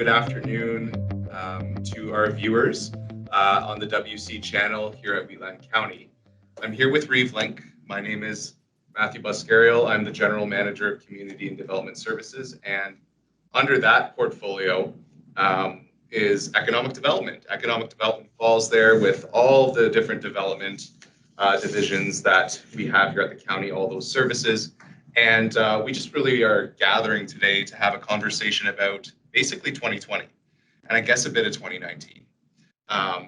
good afternoon to our viewers on the WC channel here at Wheatland County. I'm here with Reeve Link. My name is Matthew Boscariol. I'm the General Manager of Community and Development Services, and under that portfolio is economic development. Economic development falls there with all the different development divisions that we have here at the county, all those services. And we just really are gathering today to have a conversation about basically 2020 and I guess a bit of 2019,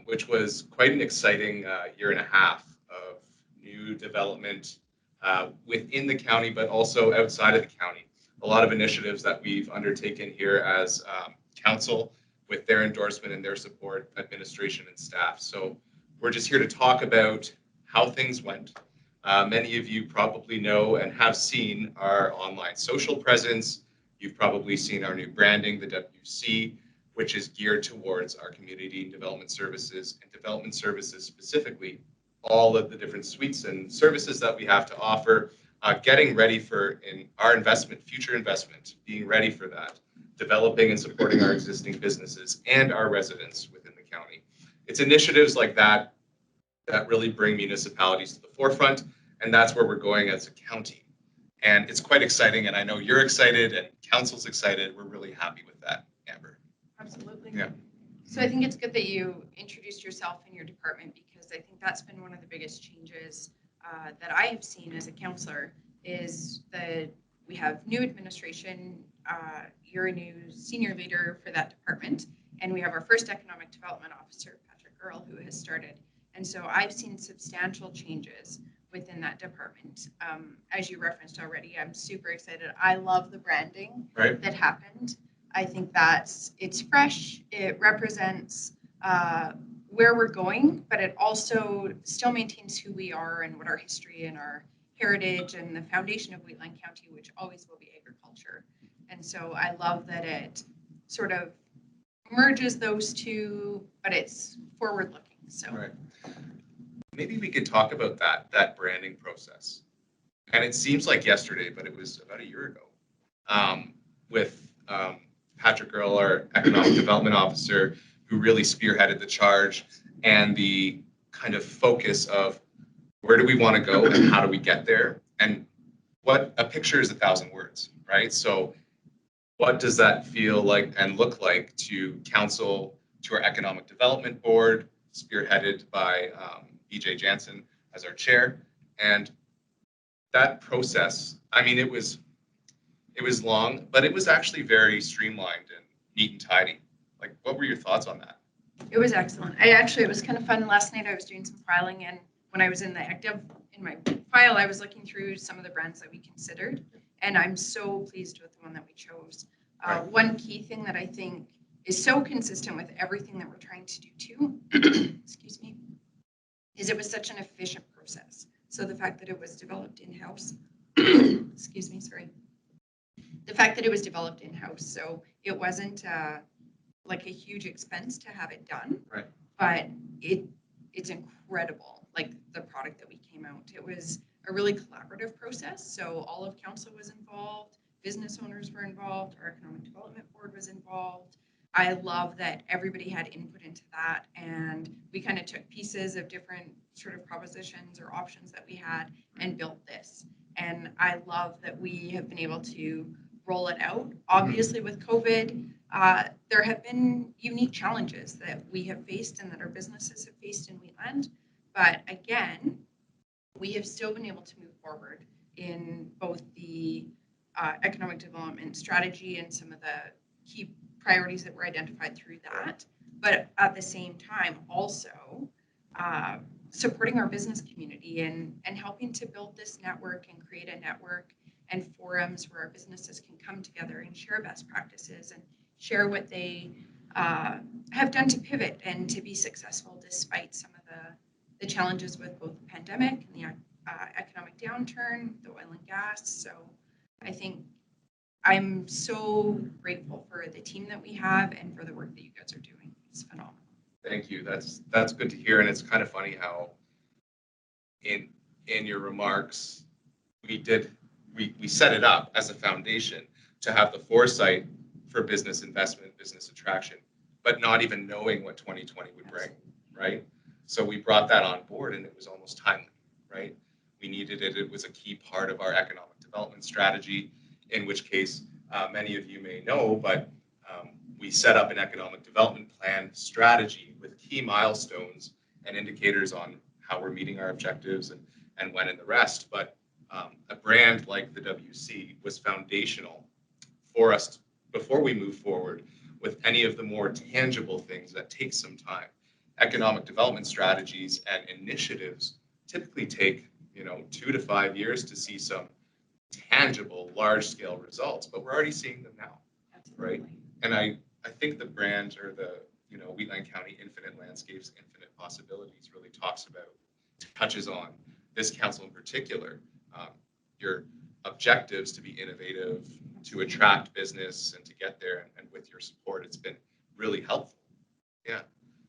which was quite an exciting year and a half of new development within the county, but also outside of the county. A lot of initiatives that we've undertaken here as council with their endorsement and their support, administration and staff. So we're just here to talk about how things went. Many of you probably know and have seen our online social presence. You've probably seen our new branding, the WC, which is geared towards our community and development services specifically, all of the different suites and services that we have to offer, getting ready for our future investment, being ready for that, developing and supporting our existing businesses and our residents within the county. It's initiatives like that that really bring municipalities to the forefront, and that's where we're going as a county. And it's quite exciting, and I know you're excited and council's excited. We're really happy with that, Amber. Absolutely. Yeah. So I think it's good that you introduced yourself and your department, because I think that's been one of the biggest changes that I have seen as a councillor is that we have new administration. You're a new senior leader for that department, and we have our first economic development officer, Patrick Earl, who has started. And so I've seen substantial changes within that department. As you referenced already, I'm super excited. I love the branding that happened. I think it's fresh. It represents where we're going, but it also still maintains who we are and what our history and our heritage and the foundation of Wheatland County, which always will be agriculture. And so I love that it sort of merges those two, but it's forward looking. So maybe we could talk about that branding process. And it seems like yesterday, but it was about a year ago, with Patrick Earl, our economic development officer, who really spearheaded the charge and the kind of focus of where do we want to go and how do we get there? And what a picture is 1,000 words, right? So what does that feel like and look like to council, to our economic development board, spearheaded by BJ Jansen as our chair? And that process, I mean, it was long, but it was actually very streamlined and neat and tidy. Like, what were your thoughts on that? It was excellent. It was kind of fun. Last night I was doing some filing, and when I was in my file, I was looking through some of the brands that we considered, and I'm so pleased with the one that we chose. One key thing that I think is so consistent with everything that we're trying to do too, excuse me, is it was such an efficient process. So the fact that it was developed in-house, excuse me, sorry. The fact that it was developed in-house, so it wasn't like a huge expense to have it done, but it's incredible, like the product that we came out. It was a really collaborative process, so all of council was involved, business owners were involved, our economic development board was involved. I love that everybody had input into that, and we kind of took pieces of different sort of propositions or options that we had and built this. And I love that we have been able to roll it out. Obviously with COVID, there have been unique challenges that we have faced and that our businesses have faced in Wheatland. But again, we have still been able to move forward in both the economic development strategy and some of the key priorities that were identified through that. But at the same time, also supporting our business community and helping to build this network and create a network and forums where our businesses can come together and share best practices and share what they have done to pivot and to be successful despite some of the challenges with both the pandemic and the economic downturn, the oil and gas. So I think I'm so grateful for the team that we have and for the work that you guys are doing. It's phenomenal. Thank you. That's good to hear. And it's kind of funny how in your remarks, we set it up as a foundation to have the foresight for business investment, business attraction, but not even knowing what 2020 would bring, right? So we brought that on board, and it was almost timely, right? We needed it. It was a key part of our economic development strategy, in which case many of you may know, but we set up an economic development plan strategy with key milestones and indicators on how we're meeting our objectives and when and the rest. But a brand like the WC was foundational for us before we move forward with any of the more tangible things that take some time. Economic development strategies and initiatives typically take 2 to 5 years to see some tangible, large-scale results, but we're already seeing them now, right? And I think the brand, or the Wheatland County Infinite Landscapes, Infinite Possibilities, really touches on this council in particular. Your objectives to be innovative, to attract business, and to get there, and with your support, it's been really helpful. Yeah.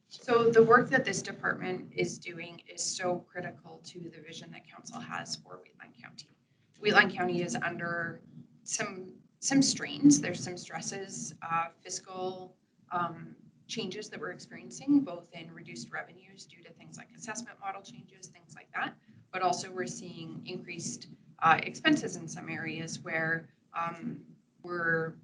So the work that this department is doing is so critical to the vision that council has for Wheatland County. Wheatland County is under some strains. There's some stresses, fiscal changes that we're experiencing, both in reduced revenues due to things like assessment model changes, things like that. But also we're seeing increased expenses in some areas where we're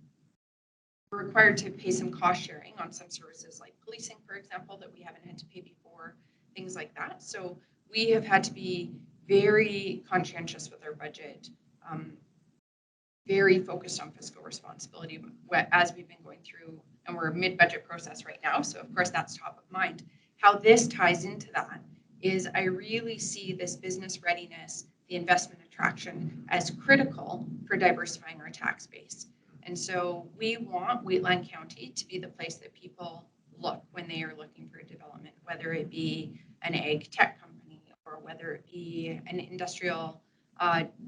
required to pay some cost sharing on some services like policing, for example, that we haven't had to pay before, things like that. So we have had to be very conscientious with our budget, very focused on fiscal responsibility as we've been going through, and we're mid-budget process right now. So of course that's top of mind. How this ties into that is I really see this business readiness, the investment attraction, as critical for diversifying our tax base. And so we want Wheatland County to be the place that people look when they are looking for development, whether it be an ag tech company or whether it be an industrial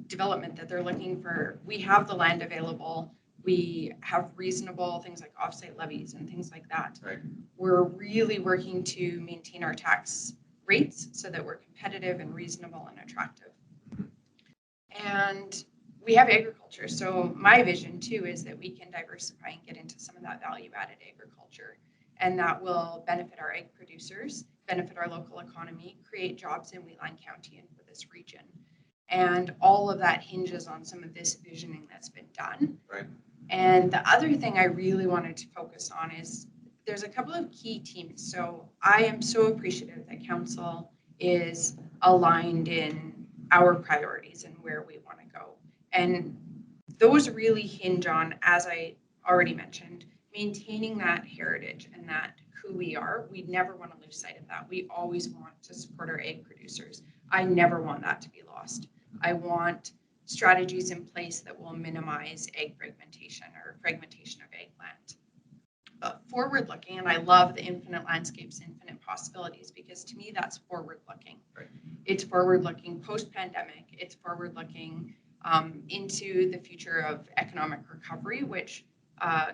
development that they're looking for. We have the land available. We have reasonable things like offsite levies and things like that. Right. We're really working to maintain our tax rates so that we're competitive and reasonable and attractive. And we have agriculture. So my vision too is that we can diversify and get into some of that value-added agriculture. And that will benefit our egg producers, benefit our local economy, create jobs in Wheatland County and for this region. And all of that hinges on some of this visioning that's been done. Right. And the other thing I really wanted to focus on is there's a couple of key teams. So I am so appreciative that council is aligned in our priorities and where we want to go. And those really hinge on, as I already mentioned, maintaining that heritage and that who we are. We never want to lose sight of that. We always want to support our egg producers. I never want that to be lost. I want strategies in place that will minimize egg fragmentation or fragmentation of egg land. But forward looking, and I love the infinite landscapes, infinite possibilities, because to me that's forward looking. Right. It's forward looking post pandemic. It's forward looking into the future of economic recovery, which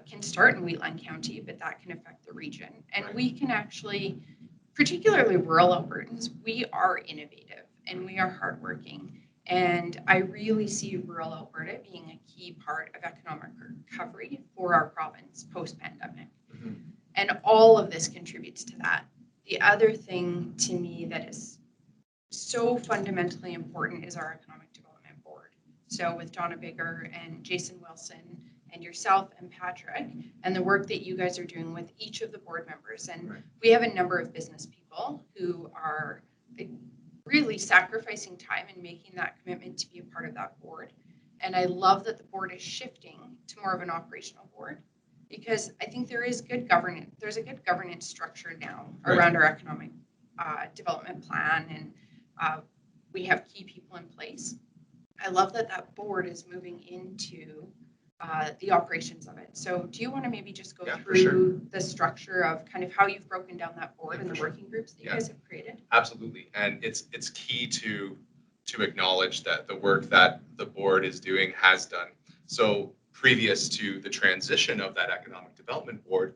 can start in Wheatland County, but that can affect the region. And Right. we can actually, particularly rural Albertans, we are innovative and we are hardworking. And I really see rural Alberta being a key part of economic recovery for our province post-pandemic. Mm-hmm. And all of this contributes to that. The other thing to me that is so fundamentally important is our Economic Development Board. So with Donna Bigger and Jason Wilson and yourself and Patrick, and the work that you guys are doing with each of the board members. And Right. we have a number of business people who are really sacrificing time and making that commitment to be a part of that board. And I love that the board is shifting to more of an operational board, because I think there is good governance. There's a good governance structure now Right. around our economic development plan, and we have key people in place. I love that that board is moving into the operations of it. So do you want to maybe just go For through sure. the structure of kind of how you've broken down that board Yeah, and for the sure. working groups that you Yeah. guys have created? Absolutely. And it's key to acknowledge that the work that the board is doing has done. So previous to the transition of that economic development board,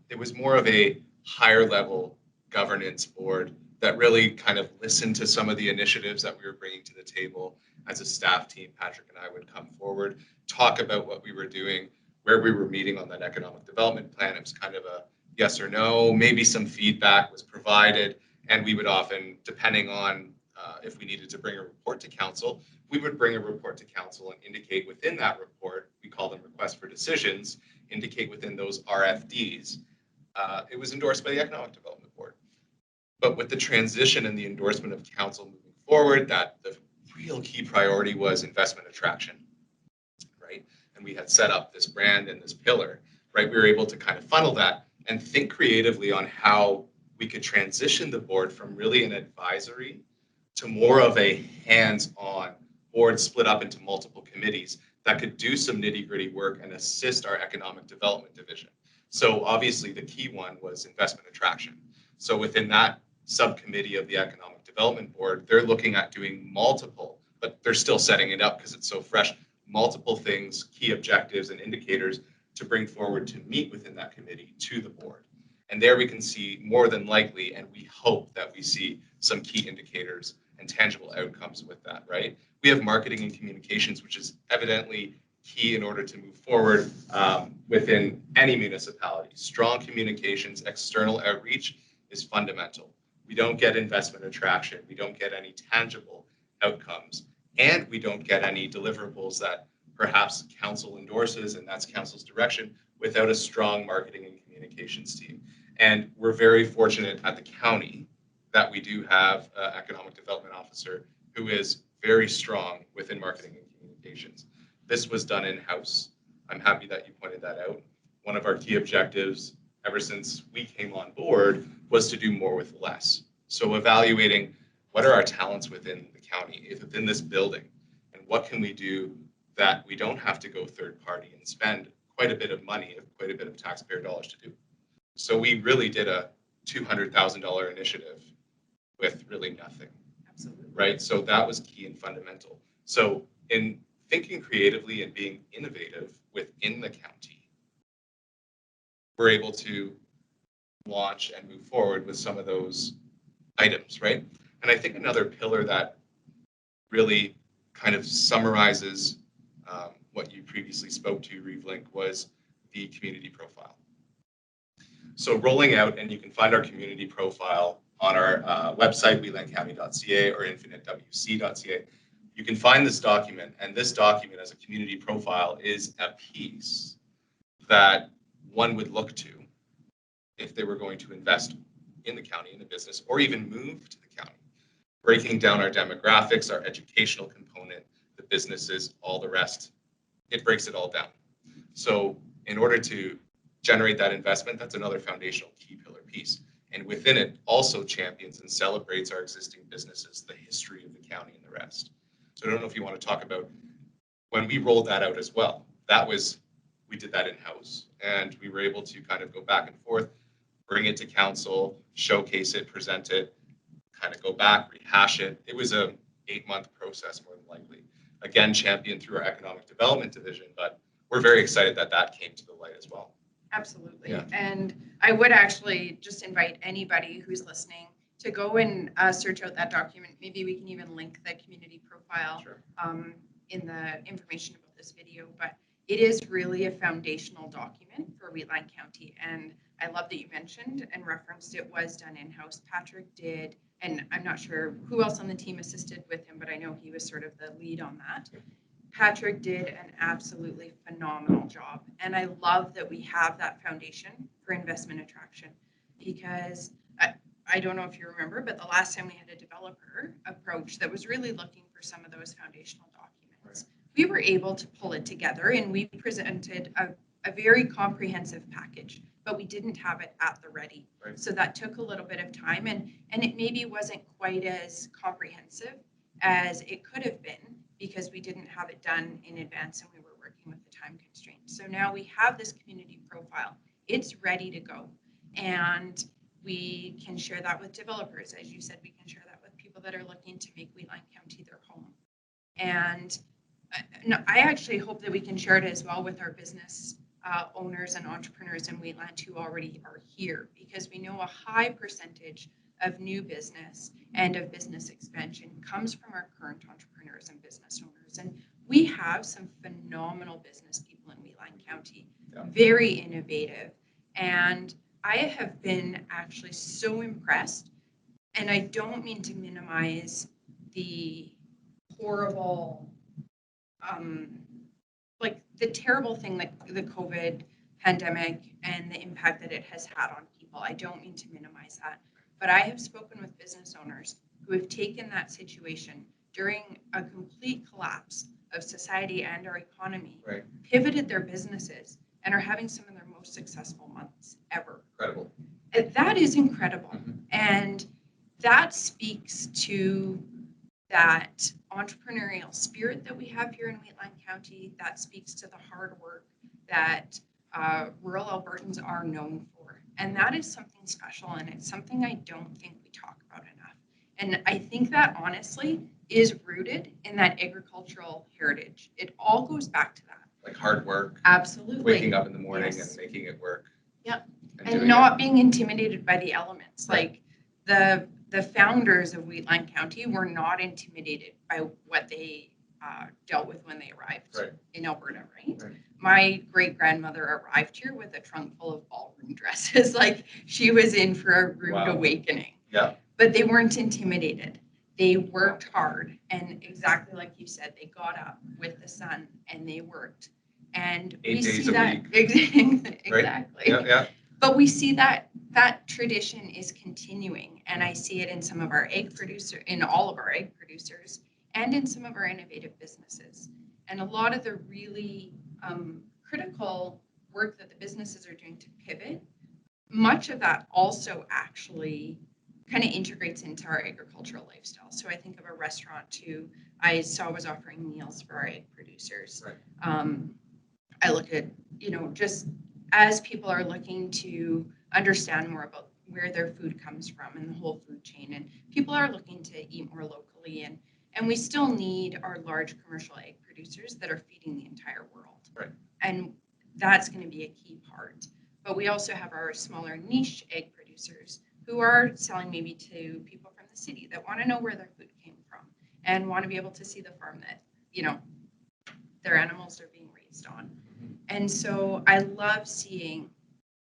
it was more of a higher level governance board that really kind of listened to some of the initiatives that we were bringing to the table as a staff team. Patrick and I would come forward, talk about what we were doing, where we were meeting on that economic development plan. It was kind of a yes or no, maybe some feedback was provided, and we would often, depending on if we needed to bring a report to council, we would bring a report to council and indicate within that report, we call them requests for decisions, indicate within those RFDs, it was endorsed by the Economic Development Board. But with the transition and the endorsement of council moving forward, that the real key priority was investment attraction, right? And we had set up this brand and this pillar, right? We were able to kind of funnel that and think creatively on how we could transition the board from really an advisory to more of a hands-on board split up into multiple committees that could do some nitty-gritty work and assist our economic development division. So obviously the key one was investment attraction. So within that subcommittee of the Economic Development Board, they're looking at doing multiple, but they're still setting it up because it's so fresh, multiple things, key objectives and indicators to bring forward to meet within that committee to the board. And there we can see more than likely, and we hope that we see some key indicators and tangible outcomes with that, right? We have marketing and communications, which is evidently key in order to move forward within any municipality. Strong communications, external outreach is fundamental. We don't get investment attraction. We don't get any tangible outcomes, and we don't get any deliverables that perhaps council endorses, and that's council's direction, without a strong marketing and communications team. And we're very fortunate at the county that we do have an economic development officer who is very strong within marketing and communications. This was done in-house. I'm happy that you pointed that out. One of our key objectives ever since we came on board was to do more with less. So evaluating what are our talents within the county, within this building, and what can we do that we don't have to go third party and spend quite a bit of money, quite a bit of taxpayer dollars to do. So we really did a $200,000 initiative with really nothing. Absolutely. Right? So that was key and fundamental. So in thinking creatively and being innovative within the county, we're able to launch and move forward with some of those items, right? And I think another pillar that really kind of summarizes what you previously spoke to, Reeve, was the community profile. So rolling out, and you can find our community profile on our website, wheatlandcounty.ca or infinitewc.ca. You can find this document, and this document as a community profile is a piece that one would look to if they were going to invest in the county, in the business, or even move to the county. Breaking down our demographics, our educational component, the businesses, all the rest, it breaks it all down. So in order to generate that investment, that's another foundational key pillar piece. And within it also champions and celebrates our existing businesses, the history of the county and the rest. So I don't know if you want to talk about when we rolled that out as well. We did that in-house, and we were able to kind of go back and forth, bring it to council, showcase it, present it, kind of go back, rehash it. It was a 8-month process, more than likely. Again, championed through our economic development division, but we're very excited that that came to the light as well. Absolutely. Yeah. And I would actually just invite anybody who's listening to go and search out that document. Maybe we can even link the community profile Sure. in the information about this video, but it is really a foundational document for Wheatland County. And I love that you mentioned and referenced it was done in-house. Patrick did, and I'm not sure who else on the team assisted with him, but I know he was sort of the lead on that. Patrick did an absolutely phenomenal job. And I love that we have that foundation for investment attraction, because I don't know if you remember, but the last time we had a developer approach that was really looking for some of those foundational documents, we were able to pull it together, and we presented a very comprehensive package, but we didn't have it at the ready. Right. So that took a little bit of time, and it maybe wasn't quite as comprehensive as it could have been, because we didn't have it done in advance and we were working with the time constraints. So now we have this community profile. It's ready to go. And we can share that with developers. As you said, we can share that with people that are looking to make Wheatland County their home. And I actually hope that we can share it as well with our business owners and entrepreneurs in Wheatland who already are here, because we know a high percentage of new business and of business expansion comes from our current entrepreneurs and business owners. And we have some phenomenal business people in Wheatland. Wheatland County. Yeah. Very innovative. And I have been actually so impressed, and I don't mean to minimize the horrible, like the terrible thing that the COVID pandemic and the impact that it has had on people. I don't mean to minimize that. But I have spoken with business owners who have taken that situation during a complete collapse of society and our economy, Right. pivoted their businesses, and are having some of their most successful months ever. Incredible. That is incredible. Mm-hmm. And that speaks to that entrepreneurial spirit that we have here in Wheatland County. That speaks to the hard work that rural Albertans are known for. And that is something special, and it's something I don't think we talk about enough. And I think that honestly is rooted in that agricultural heritage. It all goes back to that. Like hard work. Absolutely. Waking up in the morning Yes. and making it work. Yep. And And doing not it. being intimidated by the elements. Right. Like the founders of Wheatland County were not intimidated by what they dealt with when they arrived Right. in Alberta, right? Right. My great grandmother arrived here with a trunk full of ballroom dresses. Like she was in for a rude Wow. awakening. Yeah. But they weren't intimidated. They worked hard, and exactly like you said, they got up with the sun and they worked. And 8 we days see a that week. exactly. Yeah. Yeah. But we see that tradition is continuing, and I see it in some of our in all of our egg producers, and in some of our innovative businesses. And a lot of the really critical work that the businesses are doing to pivot, much of that also actually kind of integrates into our agricultural lifestyle. So I think of a restaurant who I saw was offering meals for our egg producers. Right. I look at, just as people are looking to understand more about where their food comes from and the whole food chain, and people are looking to eat more locally, and we still need our large commercial egg producers that are feeding the entire world. Right. And that's going to be a key part. But we also have our smaller niche egg producers who are selling maybe to people from the city that want to know where their food came from and want to be able to see the farm that, their animals are being raised on. And so I love seeing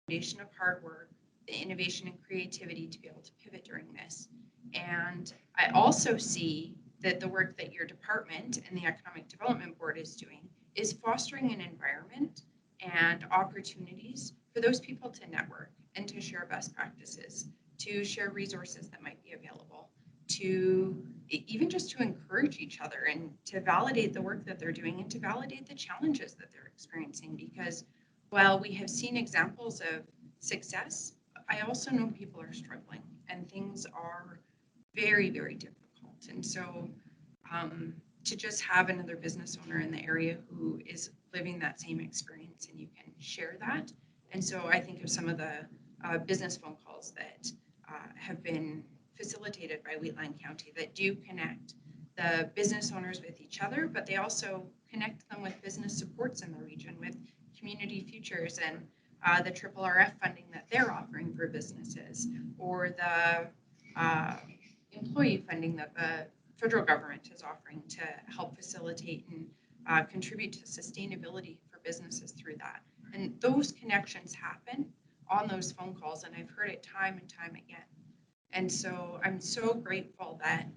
the foundation of hard work, the innovation and creativity to be able to pivot during this. And I also see that the work that your department and the Economic Development Board is doing is fostering an environment and opportunities for those people to network and to share best practices, to share resources that might be available, to even just to encourage each other and to validate the work that they're doing and to validate the challenges that they're experiencing. Because while we have seen examples of success, I also know people are struggling and things are very, very difficult. And so to just have another business owner in the area who is living that same experience and you can share that. And so I think of some of the business phone calls that have been facilitated by Wheatland County that do connect the business owners with each other, but they also connect them with business supports in the region, with community futures and the RRF funding that they're offering for businesses, or the employee funding that the federal government is offering to help facilitate and contribute to sustainability for businesses through that. And those connections happen on those phone calls, and I've heard it time and time again. And so I'm so grateful that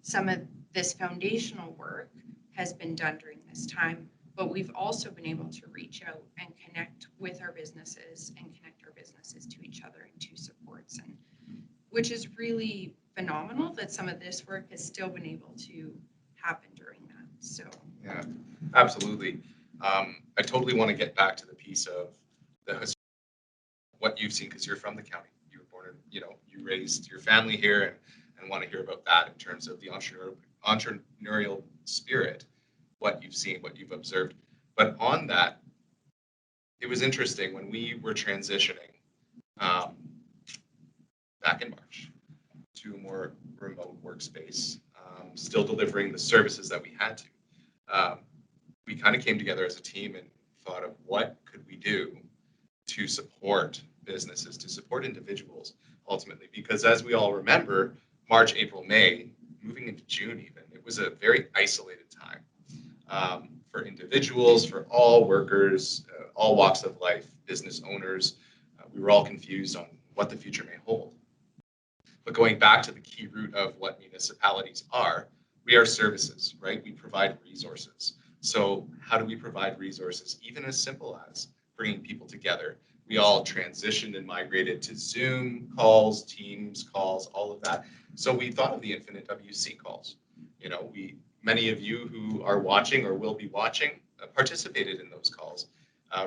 some of this foundational work has been done during this time, but we've also been able to reach out and connect with our businesses and connect our businesses to each other and to supports, and which is really phenomenal that some of this work has still been able to happen during that. So yeah, absolutely. I totally want to get back to the piece of what you've seen, because you're from the county. You were born in, you raised your family here, and want to hear about that in terms of the entrepreneurial spirit, what you've seen, what you've observed. But on that, it was interesting when we were transitioning back in March to a more remote workspace, still delivering the services that we had to. We kind of came together as a team and thought of what could we do to support businesses, to support individuals ultimately, because as we all remember, March, April, May, moving into June even, it was a very isolated time. for individuals, for all workers, all walks of life, business owners. We were all confused on what the future may hold. But going back to the key root of what municipalities are, we are services, right? We provide resources. So how do we provide resources? Even as simple as bringing people together. We all transitioned and migrated to Zoom calls, Teams calls, all of that. So we thought of the infinite WC calls. Many of you who are watching or will be watching participated in those calls.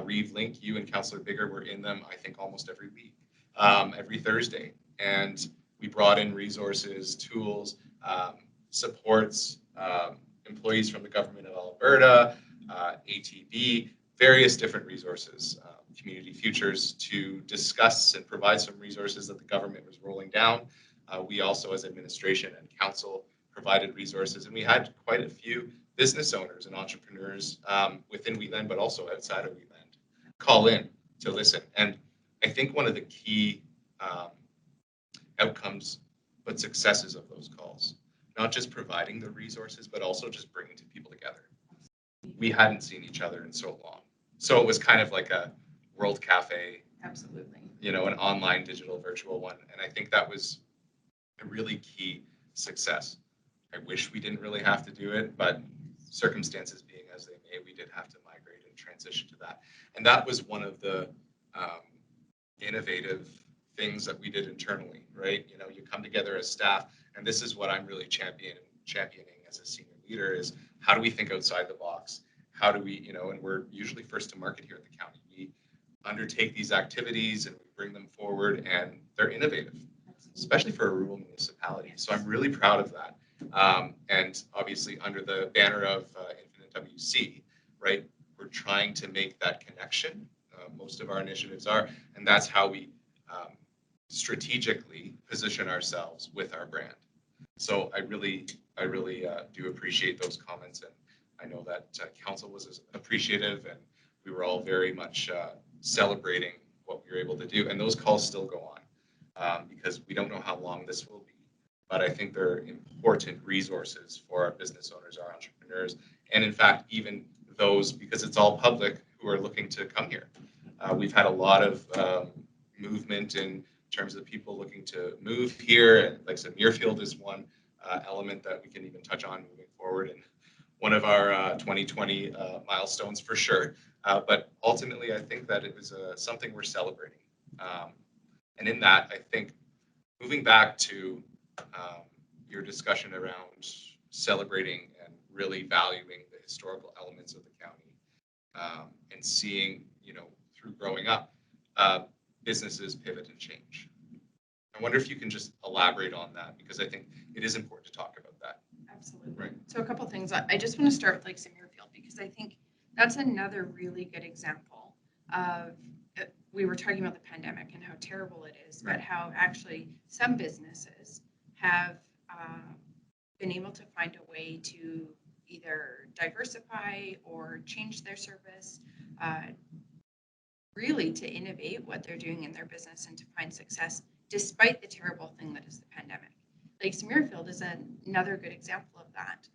Reeve Link, you and Councillor Bigger were in them, I think, almost every week, every Thursday. And we brought in resources, tools, supports, employees from the government of Alberta, ATB, various different resources, community futures, to discuss and provide some resources that the government was rolling down. We also, as administration and council, provided resources, and we had quite a few business owners and entrepreneurs within Wheatland, but also outside of Wheatland, call in to listen. And I think one of the key outcomes, but successes of those calls, not just providing the resources, but also just bringing people together. We hadn't seen each other in so long. So it was kind of like a World Cafe. Absolutely. An online, digital, virtual one. And I think that was a really key success. I wish we didn't really have to do it, but circumstances being as they may, we did have to migrate and transition to that. And that was one of the innovative things that we did internally, right? You come together as staff, and this is what I'm really championing as a senior leader, is how do we think outside the box? How do we, and we're usually first to market here at the county. We undertake these activities and we bring them forward, and they're innovative, especially for a rural municipality. So I'm really proud of that. And obviously under the banner of Infinite WC, right, we're trying to make that connection. Most of our initiatives are, and that's how we strategically position ourselves with our brand. So I really do appreciate those comments, and I know that council was appreciative, and we were all very much celebrating what we were able to do. And those calls still go on because we don't know how long this will be, but I think they're important resources for our business owners, our entrepreneurs, and in fact, even those, because it's all public, who are looking to come here. We've had a lot of movement in terms of people looking to move here, and like I said, Muirfield is one element that we can even touch on moving forward, and one of our 2020 milestones for sure. But ultimately, I think that it was something we're celebrating. And in that, I think moving back to your discussion around celebrating and really valuing the historical elements of the county, and seeing, through growing up, businesses pivot and change. I wonder if you can just elaborate on that, because I think it is important to talk about that. Absolutely. Right. So a couple things. I just want to start with Lakes Muirfield, because I think that's another really good example of, we were talking about the pandemic and how terrible it is, Right. but how actually some businesses have been able to find a way to either diversify or change their service, really to innovate what they're doing in their business and to find success despite the terrible thing that is the pandemic. Lakes Muirfield is another good example of that.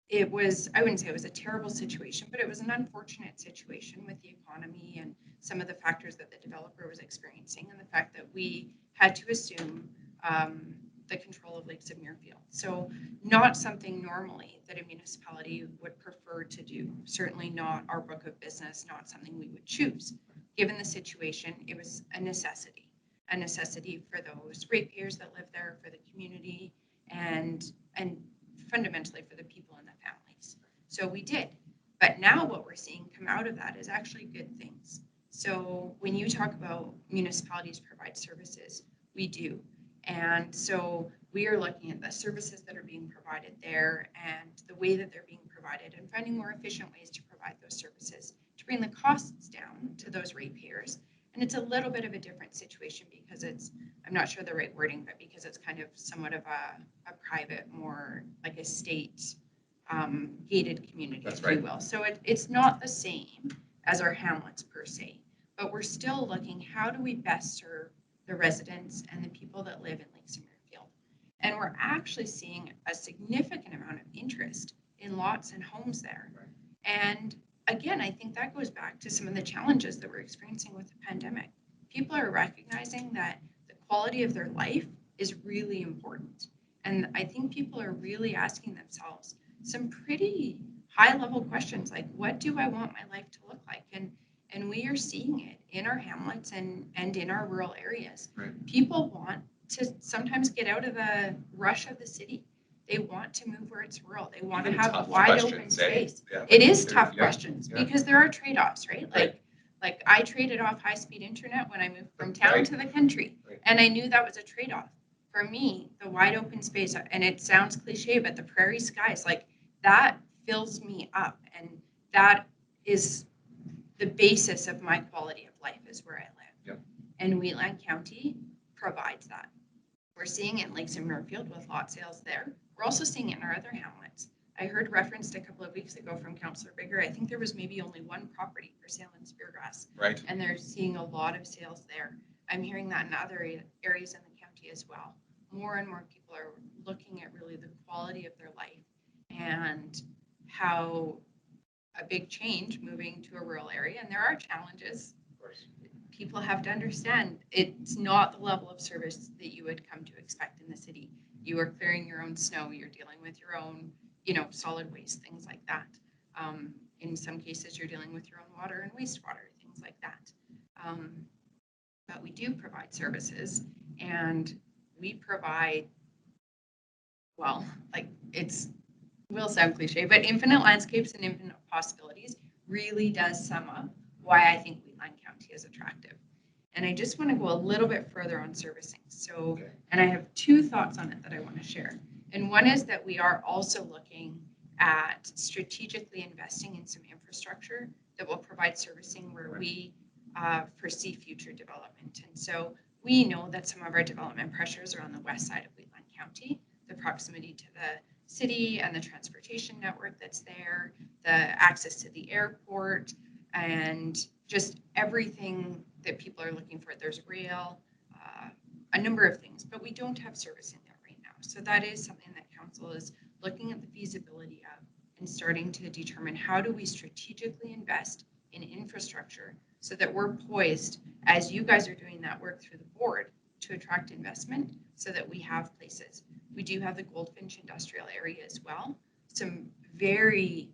It was, I wouldn't say it was a terrible situation, but it was an unfortunate situation with the economy and some of the factors that the developer was experiencing, and the fact that we had to assume the control of Lakes of Muirfield. So not something normally that a municipality would prefer to do. Certainly not our book of business, not something we would choose. Given the situation, it was a necessity for those ratepayers that live there, for the community, and fundamentally for the people and the families. So we did. But now what we're seeing come out of that is actually good things. So when you talk about municipalities provide services, we do. And so we are looking at the services that are being provided there and the way that they're being provided, and finding more efficient ways to provide those services to bring the costs down to those ratepayers. And it's a little bit of a different situation because it's, I'm not sure the right wording, but because it's kind of somewhat of a private, more like a state gated community, That's if right. you will. So it's not the same as our hamlets per se, but we're still looking, how do we best serve the residents and the people that live in Lakes of Muirfield? And we're actually seeing a significant amount of interest in lots and homes there. Right. And again, I think that goes back to some of the challenges that we're experiencing with the pandemic. People are recognizing that the quality of their life is really important. And I think people are really asking themselves some pretty high level questions like, what do I want my life to look like? And we are seeing it in our hamlets and in our rural areas. Right. People want to sometimes get out of the rush of the city. They want to move where it's rural. They want Even to have tough wide open questions, eh? space. Yeah, It is they're- tough yeah, questions yeah. because there are trade-offs, right? Right. Like I traded off high-speed internet when I moved from town Right. to the country, Right. and I knew that was a trade-off. For me, the wide open space, and it sounds cliche, but the prairie skies, like that fills me up, and that is the basis of my quality of life is where I live. Yep. And Wheatland County provides that. We're seeing it in Lakes and Muirfield with lot sales there. We're also seeing it in our other hamlets. I heard referenced a couple of weeks ago from Councillor Bigger, I think there was maybe only one property for sale in Speargrass, Right. and they're seeing a lot of sales there. I'm hearing that in other areas in the county as well. More and more people are looking at really the quality of their life and how a big change moving to a rural area, and there are challenges. Of course. People have to understand it's not the level of service that you would come to expect in the city. You are clearing your own snow, you're dealing with your own, solid waste, things like that. In some cases, you're dealing with your own water and wastewater, things like that. But we do provide services, and we provide, well, like it's will sound cliche, but infinite landscapes and infinite possibilities really does sum up why I think Wheatland County is attractive. And I just want to go a little bit further on servicing. So, Okay. and I have two thoughts on it that I want to share. And one is that we are also looking at strategically investing in some infrastructure that will provide servicing where Right. we foresee future development. And so we know that some of our development pressures are on the west side of Wheatland County, the proximity to the city and the transportation network that's there, the access to the airport, and just everything that people are looking for. There's rail, a number of things, but we don't have servicing there right now. So that is something that council is looking at the feasibility of and starting to determine how do we strategically invest in infrastructure so that we're poised as you guys are doing that work through the board to attract investment so that we have places. We do have the Goldfinch industrial area as well. Some very,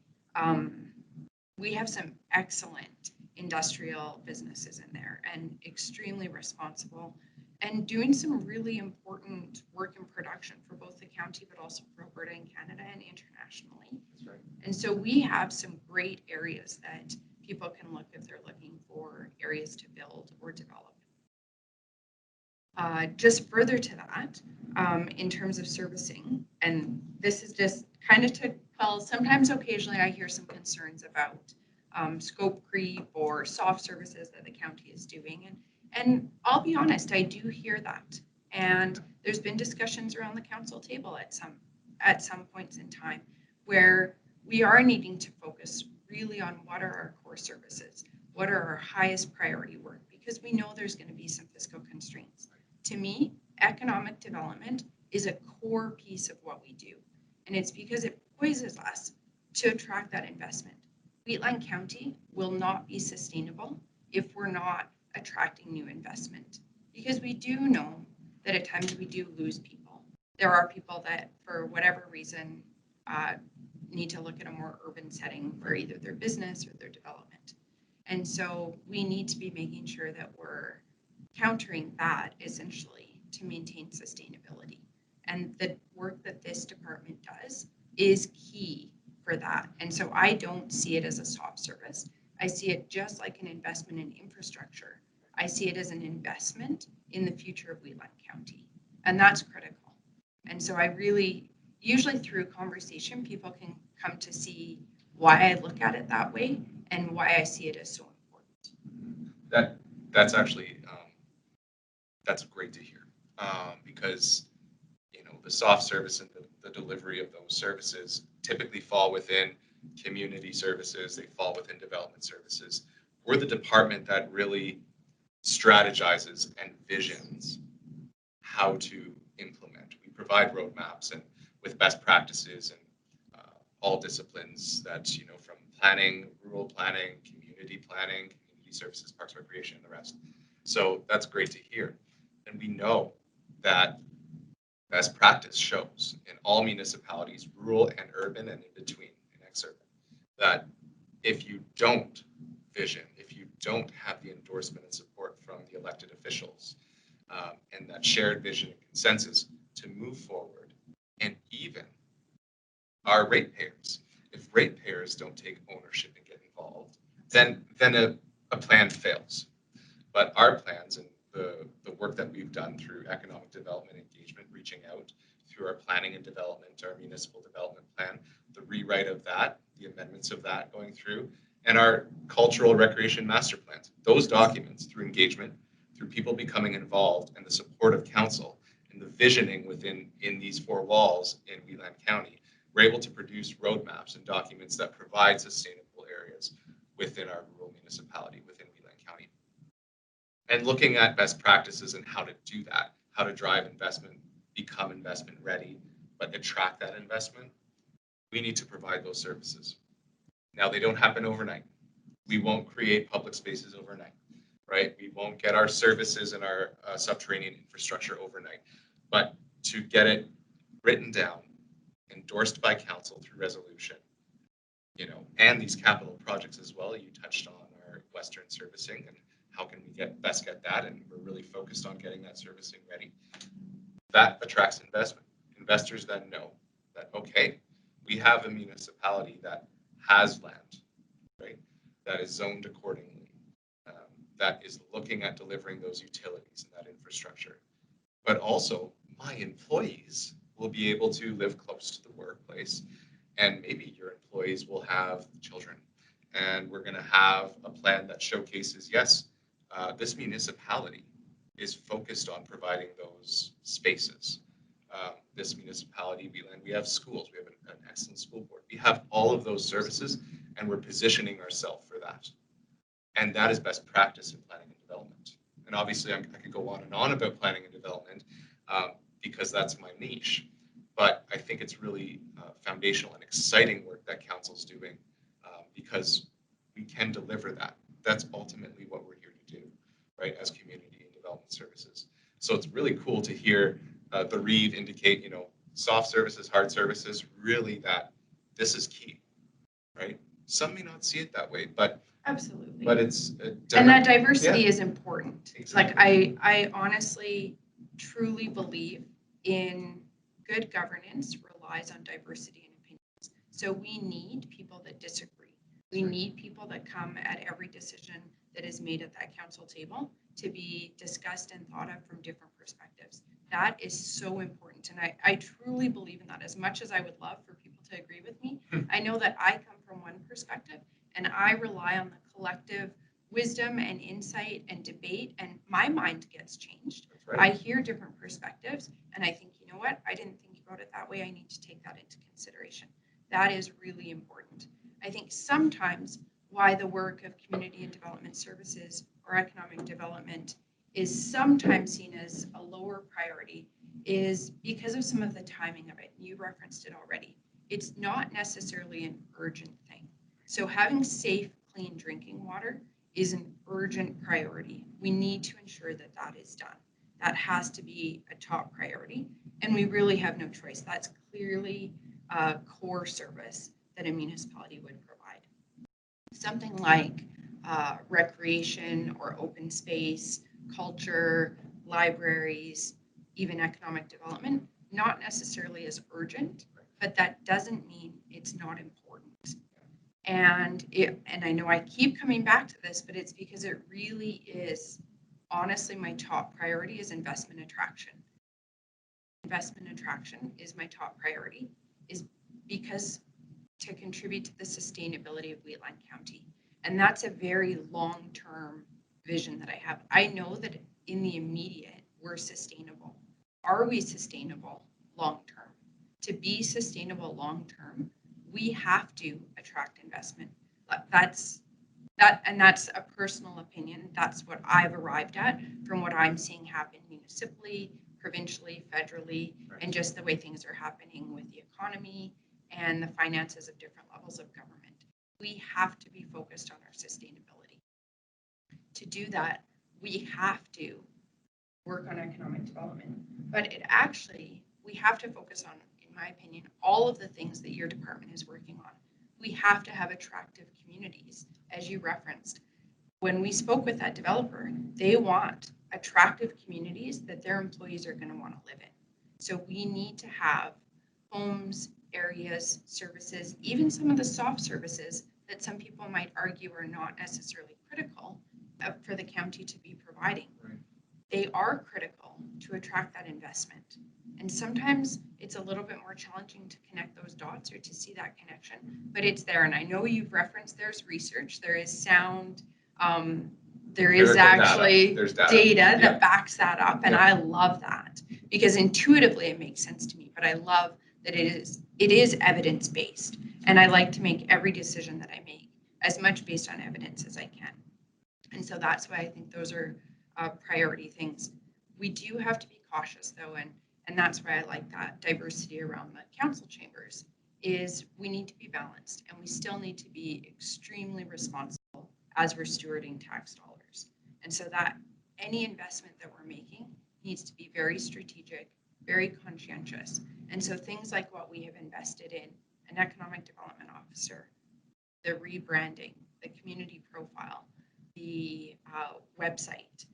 we have some excellent industrial businesses in there and extremely responsible and doing some really important work in production for both the county, but also for Alberta and Canada and internationally. That's right. And so we have some great areas that people can look if they're looking for areas to build or develop. Just further to that, in terms of servicing, and this is just kind of to quell, sometimes occasionally I hear some concerns about scope creep or soft services that the county is doing. And I'll be honest, I do hear that. And there's been discussions around the council table at some points in time where we are needing to focus really on what are our core services, what are our highest priority work, because we know there's going to be some fiscal constraints. To me, economic development is a core piece of what we do. And it's because it poises us to attract that investment. Wheatland County will not be sustainable if we're not attracting new investment, because we do know that at times we do lose people. There are people that, for whatever reason, need to look at a more urban setting for either their business or their development. And so we need to be making sure that we're countering that essentially to maintain sustainability. And the work that this department does is key for that. And so I don't see it as a soft service. I see it just like an investment in infrastructure. I see it as an investment in the future of Wheatland County. And that's critical. And so I really, usually through conversation, people can come to see why I look at it that way and why I see it as so important. That's actually that's great to hear, because the soft service and the delivery of those services typically fall within community services. They fall within development services. We're the department that really strategizes and visions how to implement. We provide roadmaps and with best practices and all disciplines that, you know, from planning, rural planning, community services, parks, recreation, and the rest. So that's great to hear. And we know that best practice shows in all municipalities, rural and urban and in between, in exurban, that if you don't vision, if you don't have the endorsement and support from the elected officials, and that shared vision and consensus to move forward, and even our ratepayers, if ratepayers don't take ownership and get involved, then a plan fails. But our plans and the work that we've done through economic development engagement, reaching out through our planning and development, our municipal development plan, the rewrite of that, the amendments of that going through, and our cultural recreation master plans. Those documents, through engagement, through people becoming involved, and the support of council, and the visioning within in these four walls in Wheatland County, we're able to produce roadmaps and documents that provide sustainable areas within our rural municipality, within Wheatland County. And looking at best practices and how to do that, how to drive investment, become investment ready, but attract that investment, we need to provide those services. Now, they don't happen overnight. We won't create public spaces overnight, right? We won't get our services and our subterranean infrastructure overnight. But to get it written down, endorsed by council through resolution, you know, and these capital projects as well. You touched on our Western servicing and how can we best get that, and we're really focused on getting that servicing ready. That attracts investment. Investors then know that, okay, we have a municipality that has land, right, that is zoned accordingly, that is looking at delivering those utilities and that infrastructure. But also, my employees will be able to live close to the workplace, and maybe your employees will have children. And we're going to have a plan that showcases, yes, this municipality is focused on providing those spaces. This municipality, we have schools, we have an excellent school board. We have all of those services, and we're positioning ourselves for that. And that is best practice in planning and development. And obviously, I could go on and on about planning and development because that's my niche. But I think it's really foundational and exciting work that council's doing because we can deliver that. That's ultimately what we're here to do, right, as community and development services. So it's really cool to hear the Reeve indicate, you know, soft services, hard services, really that this is key, right? Some may not see it that way, but absolutely. But it's and that diversity is important. Exactly. Like I honestly, truly believe in good governance relies on diversity and opinions. So we need people that disagree. We need people that come at every decision that is made at that council table to be discussed and thought of from different perspectives. That is so important. And I truly believe in that. As much as I would love for people to agree with me, I know that I come from one perspective and I rely on the collective wisdom and insight and debate, and my mind gets changed. Right. I hear different perspectives and I think, you know what, I didn't think about it that way. I need to take that into consideration. That is really important. I think sometimes why the work of community and development services or economic development is sometimes seen as a lower priority is because of some of the timing of it. You referenced it already. It's not necessarily an urgent thing. So having safe, clean drinking water is an urgent priority. We need to ensure that that is done. That has to be a top priority, and we really have no choice. That's clearly a core service that a municipality would provide. Something like recreation or open space, culture, libraries, even economic development, not necessarily as urgent, but that doesn't mean it's not important. And I know I keep coming back to this, but it's because it really is honestly my top priority is investment attraction. Investment attraction is my top priority, is because to contribute to the sustainability of Wheatland County. And that's a very long-term vision that I have. I know that in the immediate, we're sustainable. Are we sustainable long-term? To be sustainable long-term, we have to attract investment. That's a personal opinion. That's what I've arrived at from what I'm seeing happen municipally, provincially, federally, right, and just the way things are happening with the economy and the finances of different levels of government. We have to be focused on our sustainability. To do that, we have to work on economic development, but we have to focus on, in my opinion, all of the things that your department is working on. We have to have attractive communities, as you referenced. When we spoke with that developer, they want attractive communities that their employees are going to want to live in. So we need to have homes, areas, services, even some of the soft services that some people might argue are not necessarily critical for the county to be providing. Right. They are critical to attract that investment. And sometimes it's a little bit more challenging to connect those dots or to see that connection, but it's there. And I know you've referenced there's research, there is sound, there is actually data that backs that up. And I love that because intuitively it makes sense to me, but I love that it is evidence-based. And I like to make every decision that I make as much based on evidence as I can. And so that's why I think those are priority things. We do have to be cautious though, and that's why I like that diversity around the council chambers is we need to be balanced and we still need to be extremely responsible as we're stewarding tax dollars. And so that any investment that we're making needs to be very strategic, very conscientious. And so things like what we have invested in, an economic development officer, the rebranding, the community profile, the website,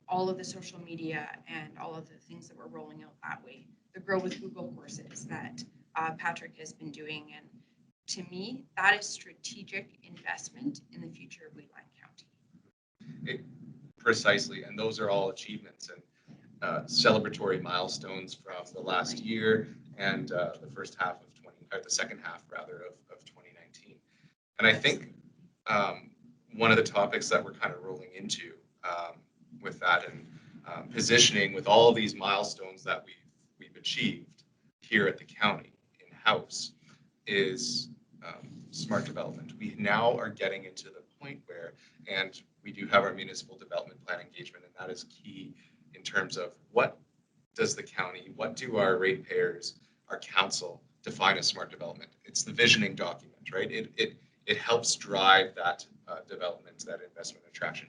all of the social media and all of the things that we're rolling out that way, the Grow with Google courses that Patrick has been doing. And to me, that is strategic investment in the future of Wheatland County. Precisely, and those are all achievements and celebratory milestones from the last year and the second half of 2019. And I think one of the topics that we're kind of rolling into with that and positioning with all these milestones that we've achieved here at the county in-house is smart development. We now are getting into the point where, and we do have our municipal development plan engagement, and that is key in terms of what does the county, what do our ratepayers, our council define as smart development? It's the visioning document, right? It helps drive that development, that investment attraction.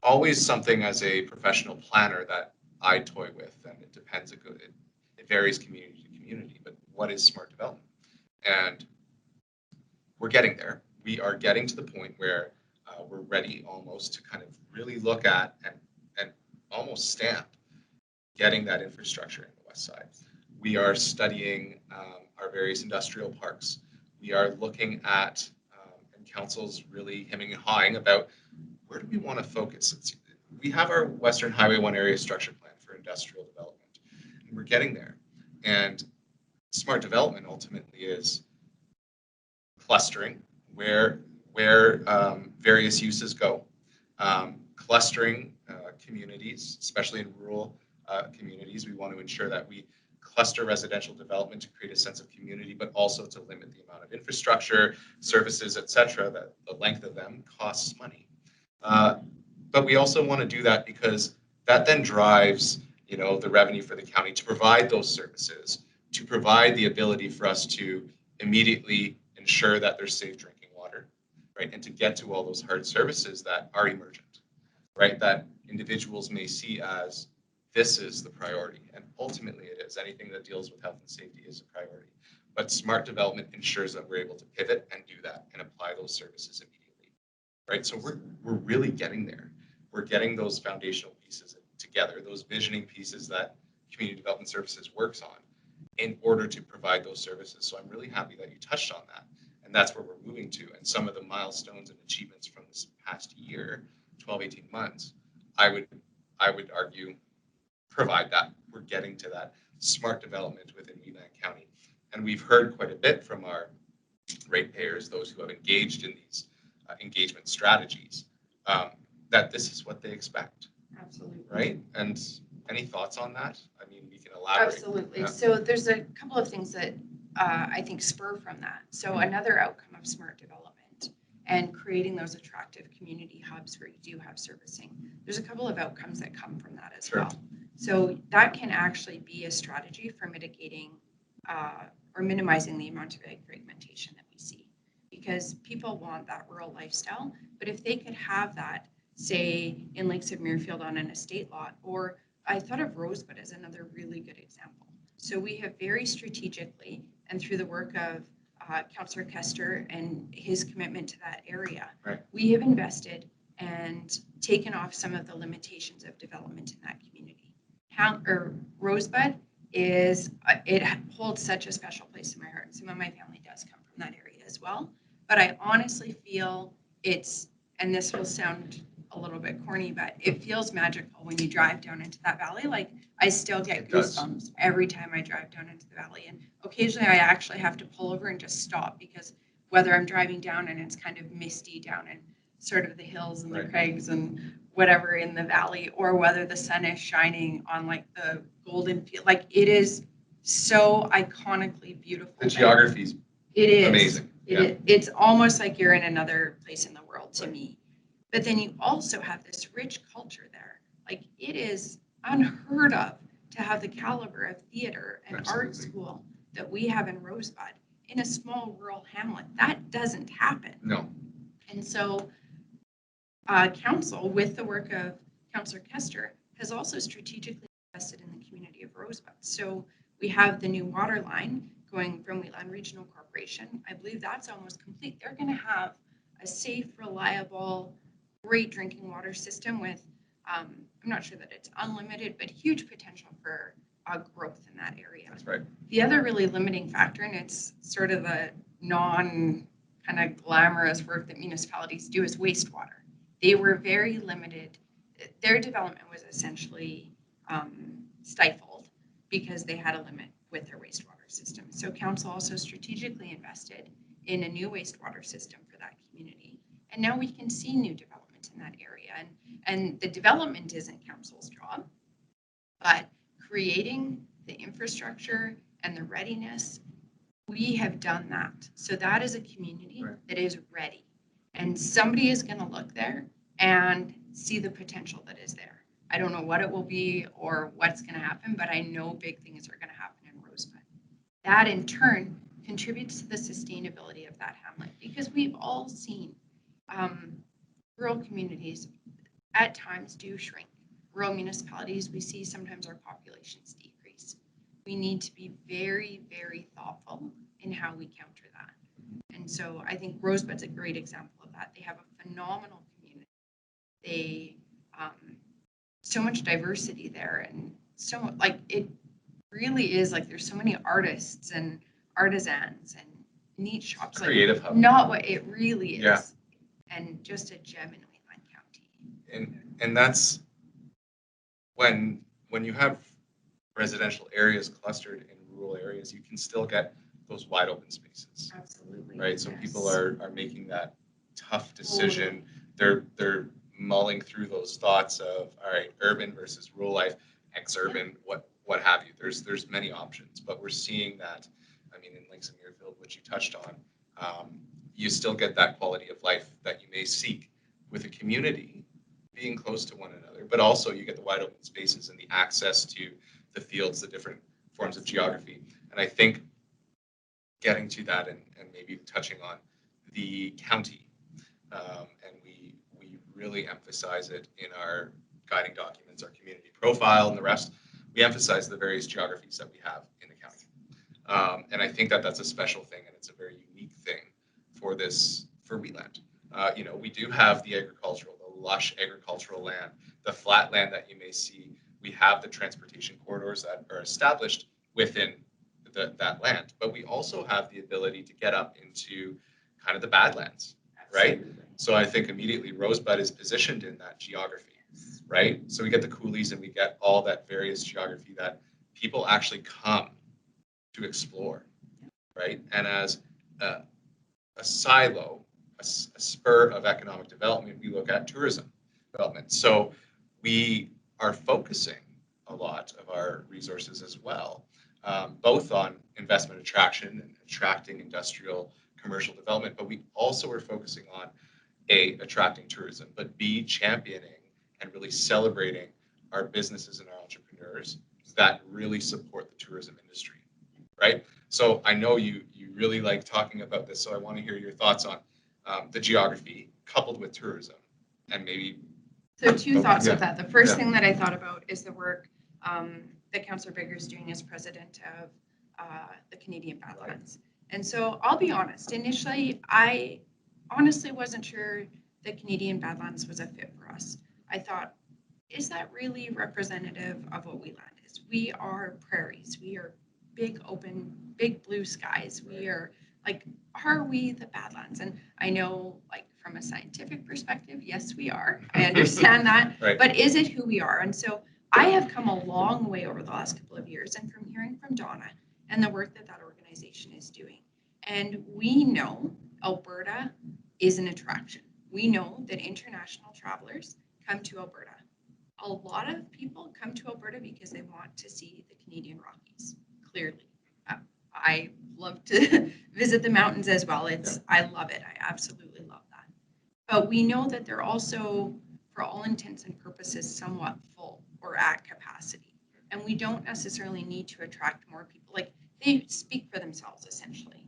Always something as a professional planner that I toy with, and it depends, it varies community to community, but what is smart development? And we're getting there. We are getting to the point where we're ready almost to kind of really look at and almost stamp getting that infrastructure in the west side. We are studying our various industrial parks. We are looking at, and council's really hemming and hawing about where do we want to focus. We have our Western Highway 1 area structure plan for industrial development, and we're getting there. And smart development ultimately is clustering where various uses go, clustering communities, especially in rural communities. We want to ensure that we cluster residential development to create a sense of community, but also to limit the amount of infrastructure, services, etc. That the length of them costs money. But we also want to do that because that then drives, the revenue for the county to provide those services, to provide the ability for us to immediately ensure that there's safe drinking water, right? And to get to all those hard services that are emergent, right? That individuals may see as this is the priority. And ultimately it is. Anything that deals with health and safety is a priority. But smart development ensures that we're able to pivot and do that and apply those services immediately, right? So we're really getting there. We're getting those foundational pieces together, those visioning pieces that community development services works on in order to provide those services. So I'm really happy that you touched on that. And that's where we're moving to. And some of the milestones and achievements from this past year, 12, 18 months, I would argue provide that. We're getting to that smart development within Wheatland County. And we've heard quite a bit from our ratepayers, those who have engaged in these engagement strategies, that this is what they expect. Absolutely. Right? And any thoughts on that? I mean, we can elaborate. Absolutely. Yeah. So there's a couple of things that I think spur from that. So another outcome of smart development and creating those attractive community hubs where you do have servicing, there's a couple of outcomes that come from that as well. So that can actually be a strategy for mitigating or minimizing the amount of egg fragmentation that we see, because people want that rural lifestyle. But if they could have that, say, in Lakes of Muirfield on an estate lot, or I thought of Rosebud as another really good example. So we have very strategically, and through the work of Councillor Kester and his commitment to that area, right. we have invested and taken off some of the limitations of development in that community. Rosebud is, it holds such a special place in my heart. Some of my family does come from that area as well. But I honestly feel it's, and this will sound a little bit corny, but it feels magical when you drive down into that valley. Like, I still get goosebumps every time I drive down into the valley. And occasionally I actually have to pull over and just stop, because whether I'm driving down and it's kind of misty down in sort of the hills and the crags and whatever in the valley, or whether the sun is shining on like the golden field, like it is so iconically beautiful. The geography's amazing. It's almost like you're in another place in the world to me. But then you also have this rich culture there. Like, it is unheard of to have the caliber of theater and art school that we have in Rosebud in a small rural hamlet. That doesn't happen. No. And so council, with the work of Councillor Kester, has also strategically invested in the community of Rosebud. So we have the new water line going from Wheatland Regional Corporation. I believe that's almost complete. They're going to have a safe, reliable, great drinking water system with, I'm not sure that it's unlimited, but huge potential for growth in that area. That's right. The other really limiting factor, and it's sort of the non kind of glamorous work that municipalities do, is wastewater. They were very limited. Their development was essentially stifled because they had a limit with their wastewater system. So council also strategically invested in a new wastewater system for that community. And now we can see new development in that area. And the development isn't council's job, but creating the infrastructure and the readiness, we have done that. So that is a community that is ready. And somebody is going to look there and see the potential that is there. I don't know what it will be or what's going to happen, but I know big things are going to happen in Rosebud. That in turn contributes to the sustainability of that hamlet, because we've all seen rural communities at times do shrink. Rural municipalities, we see sometimes our populations decrease. We need to be very, very thoughtful in how we counter that. And so I think Rosebud's a great example of that. They have a phenomenal community. They, so much diversity there, and so like it really is like there's so many artists and artisans and neat shops. Creative hub. Not what it really is. Yeah. And just a gem in Wheatland County. And that's when you have residential areas clustered in rural areas, you can still get those wide open spaces. Absolutely. Right. So people are making that tough decision. They're mulling through those thoughts of, all right, urban versus rural life, ex-urban, what have you. There's many options, but we're seeing that. I mean, in Lakes of Muirfield, which you touched on, you still get that quality of life that you may seek with a community being close to one another, but also you get the wide open spaces and the access to the fields, the different forms of geography. And I think getting to that and maybe touching on the county, and we really emphasize it in our guiding documents, our community profile and the rest, we emphasize the various geographies that we have in the county. And I think that that's a special thing, and it's a very unique thing for Wheatland. We do have the lush agricultural land, the flat land that you may see. We have the transportation corridors that are established within that land, but we also have the ability to get up into kind of the badlands, right? Absolutely. So I think immediately Rosebud is positioned in that geography, right? So we get the coulees and we get all that various geography that people actually come to explore, right? And as a silo, a spur of economic development, we look at tourism development. So we are focusing a lot of our resources as well, both on investment attraction and attracting industrial commercial development, but we also are focusing on A, attracting tourism, but B, championing and really celebrating our businesses and our entrepreneurs that really support the tourism industry, right? So I know you really like talking about this, so I want to hear your thoughts on the geography coupled with tourism, and maybe. So two thoughts yeah. with that. The first Yeah. thing that I thought about is the work that Councillor Bigger is doing as president of the Canadian Badlands. And so I'll be honest, initially, I honestly wasn't sure the Canadian Badlands was a fit for us. I thought, is that really representative of what Wheatland is? We are prairies. We are big, open, big blue skies. We are like, are we the Badlands? And I know, like, from a scientific perspective, yes, we are. I understand that. Right. But is it who we are? And so I have come a long way over the last couple of years, and from hearing from Donna and the work that that organization is doing. And we know Alberta is an attraction. We know that international travelers come to Alberta. A lot of people come to Alberta because they want to see the Canadian Rockies, clearly. I love to visit the mountains as well. I love it. I absolutely love that. But we know that they're also, for all intents and purposes, somewhat full or at capacity. And we don't necessarily need to attract more people. Like, they speak for themselves, essentially.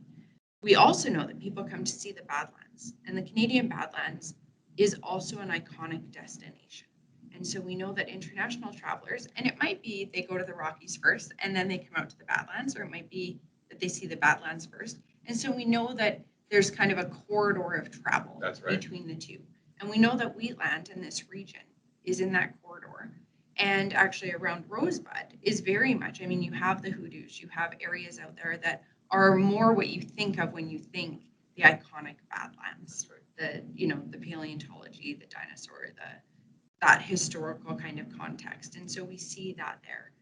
We also know that people come to see the Badlands, and the Canadian Badlands is also an iconic destination. And so we know that international travelers, and it might be they go to the Rockies first and then they come out to the Badlands, or it might be that they see the Badlands first. And so we know that there's kind of a corridor of travel between the two. And we know that Wheatland in this region is in that corridor. And actually around Rosebud is very much, I mean, you have the hoodoos, you have areas out there that are more what you think of when you think the iconic Badlands, the paleontology, the dinosaur, that historical kind of context. And so we see that there.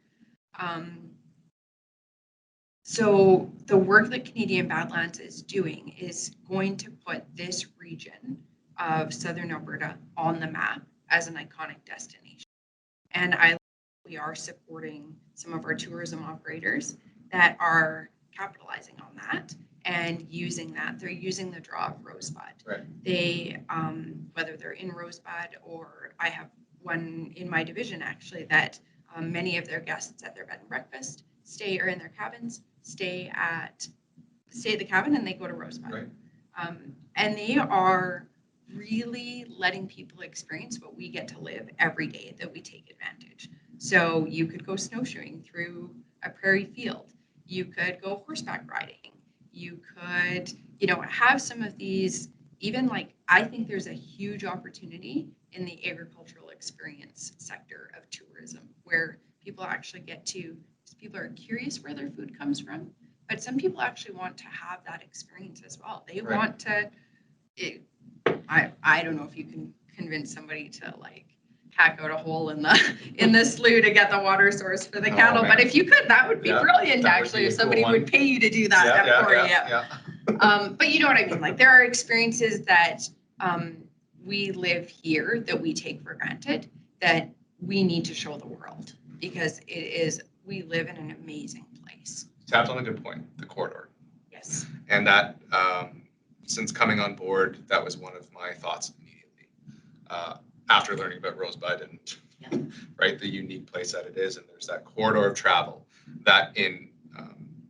So the work that Canadian Badlands is doing is going to put this region of Southern Alberta on the map as an iconic destination. And we are supporting some of our tourism operators that are capitalizing on that and using that. They're using the draw of Rosebud. Right. They, whether they're in Rosebud, or I have one in my division actually that many of their guests at their bed and breakfast stay, or in their cabins, stay at the cabin, and they go to Rosebud. Right. And they are really letting people experience what we get to live every day, that we take advantage. So you could go snowshoeing through a prairie field. You could go horseback riding. You could, have some of these, even like, I think there's a huge opportunity in the agricultural experience sector of tourism, where people actually people are curious where their food comes from, but some people actually want to have that experience as well. They want to, I don't know if you can convince somebody to like hack out a hole in the slough to get the water source for the cattle. But if you could, that would be brilliant, actually, if somebody would pay you to do that for you. But you know what I mean? Like, there are experiences that we live here that we take for granted that we need to show the world, because we live in an amazing place. Tapped on a good point, the corridor. Yes. And that, since coming on board, that was one of my thoughts immediately. After learning about Rosebud and the unique place that it is, and there's that corridor of travel that in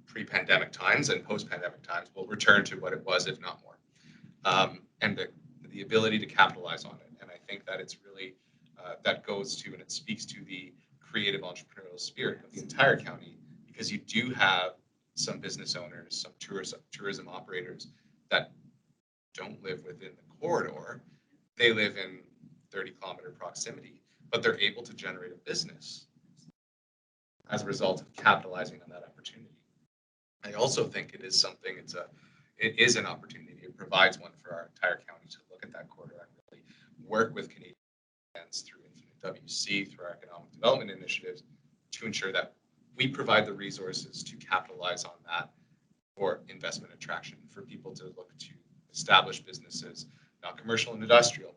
pre-pandemic times and post-pandemic times will return to what it was, if not more, and the ability to capitalize on it. And I think that it's really that goes to, and it speaks to the creative entrepreneurial spirit of the entire county, because you do have some business owners, some tourism operators that don't live within the corridor. They live in 30-kilometer proximity, but they're able to generate a business as a result of capitalizing on that opportunity. I also think it is something, it is an opportunity. It provides one for our entire county to look at that corridor and really work with Canadians through Infinite WC, through our economic development initiatives, to ensure that we provide the resources to capitalize on that for investment attraction, for people to look to establish businesses, not commercial and industrial,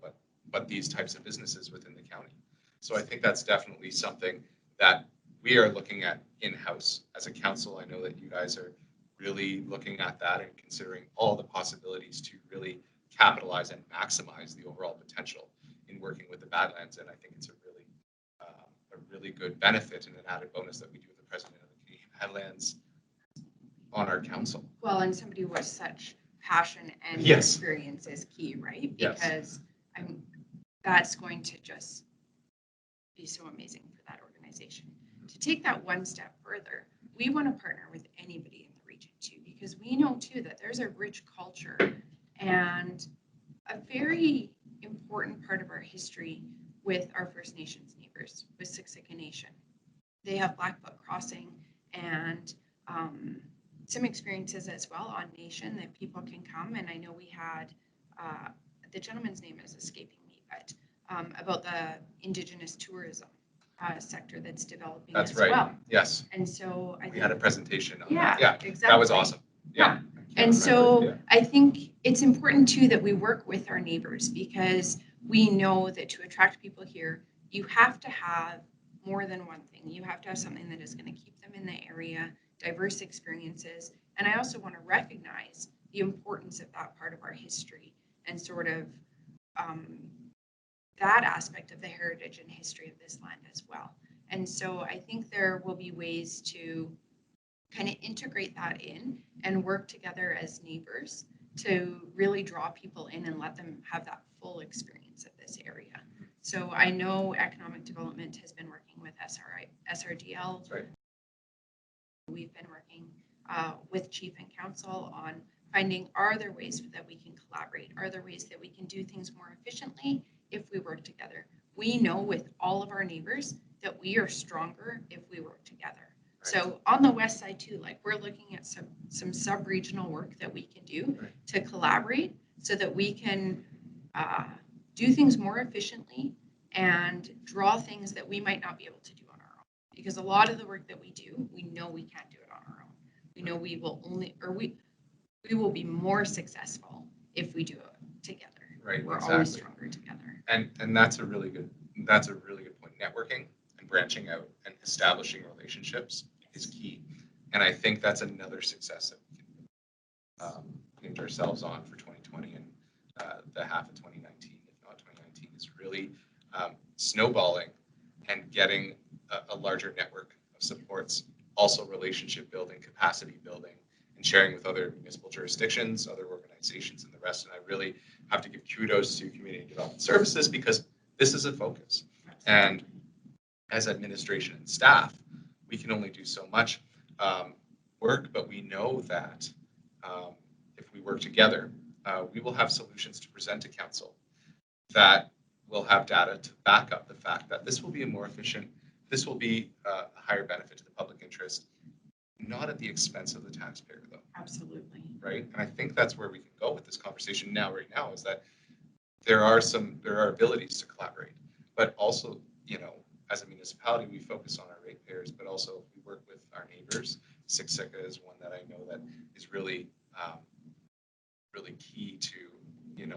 but these types of businesses within the county. So I think that's definitely something that we are looking at in-house as a council. I know that you guys are really looking at that and considering all the possibilities to really capitalize and maximize the overall potential in working with the Badlands. And I think it's a really good benefit and an added bonus that we do with the president of the Canadian Badlands on our council. Well, and somebody with such passion and Yes. experience is key, right? Yes. Because that's going to just be so amazing for that organization. To take that one step further, we want to partner with anybody in the region too, because we know too that there's a rich culture and a very important part of our history with our First Nations neighbors, with Siksika Nation. They have Blackfoot Crossing and some experiences as well on Nation that people can come. And I know we had, the gentleman's name is escaping me, but about the Indigenous tourism sector that's developing That's as right. well. Yes. And so I We think, had a presentation on yeah, that. Yeah, exactly. that was awesome. Yeah. And so I think it's important too that we work with our neighbors, because we know that to attract people here, you have to have more than one thing. You have to have something that is going to keep them in the area, diverse experiences. And I also want to recognize the importance of that part of our history and sort of that aspect of the heritage and history of this land as well. And so I think there will be ways to kind of integrate that in and work together as neighbors to really draw people in and let them have that full experience of this area. So I know economic development has been working with SRDL. That's right. We've been working with Chief and Council on finding, are there ways that we can collaborate? Are there ways that we can do things more efficiently if we work together? We know with all of our neighbors that we are stronger if we work together. So on the west side too, like we're looking at some sub-regional work that we can do to collaborate so that we can do things more efficiently and draw things that we might not be able to do on our own. Because a lot of the work that we do, we know we can't do it on our own. We know we will only, or we will be more successful if we do it together. Right. We're exactly. always stronger together. And that's a really good point. Networking and branching out and establishing relationships is key. And I think that's another success that we can hinge ourselves on for 2020 and the half of 2019, if not 2019, is really snowballing and getting a larger network of supports, also relationship building, capacity building, and sharing with other municipal jurisdictions, other organizations, and the rest. And I really have to give kudos to Community Development Services because this is a focus. And as administration and staff, we can only do so much work, but we know that if we work together, we will have solutions to present to council that will have data to back up the fact that this will be a more efficient, this will be a higher benefit to the public interest, not at the expense of the taxpayer though. Absolutely. Right? And I think that's where we can go with this conversation right now is that there are abilities to collaborate, but also, as a municipality, we focus on our ratepayers, but also we work with our neighbors. Siksika is one that I know that is really, really key to,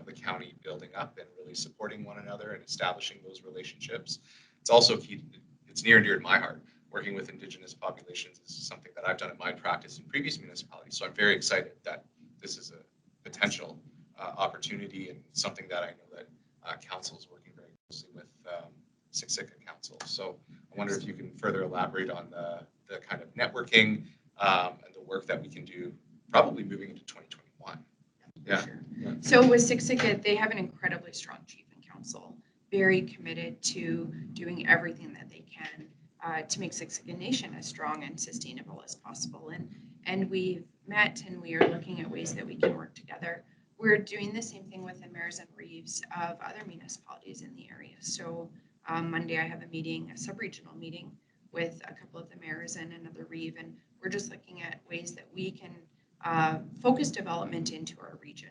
the county building up and really supporting one another and establishing those relationships. It's also key, it's near and dear to my heart. Working with Indigenous populations is something that I've done in my practice in previous municipalities. So I'm very excited that this is a potential opportunity and something that I know that council is working very closely with Siksika Council. So I wonder if you can further elaborate on the kind of networking and the work that we can do probably moving into 2021. Yeah. Sure. So with Siksika, they have an incredibly strong chief and council, very committed to doing everything that they can to make Siksika Nation as strong and sustainable as possible. And we've met and we are looking at ways that we can work together. We're doing the same thing with the mayors and reeves of other municipalities in the area. So Monday I have a sub-regional meeting with a couple of the mayors and another reeve, and we're just looking at ways that we can focus development into our region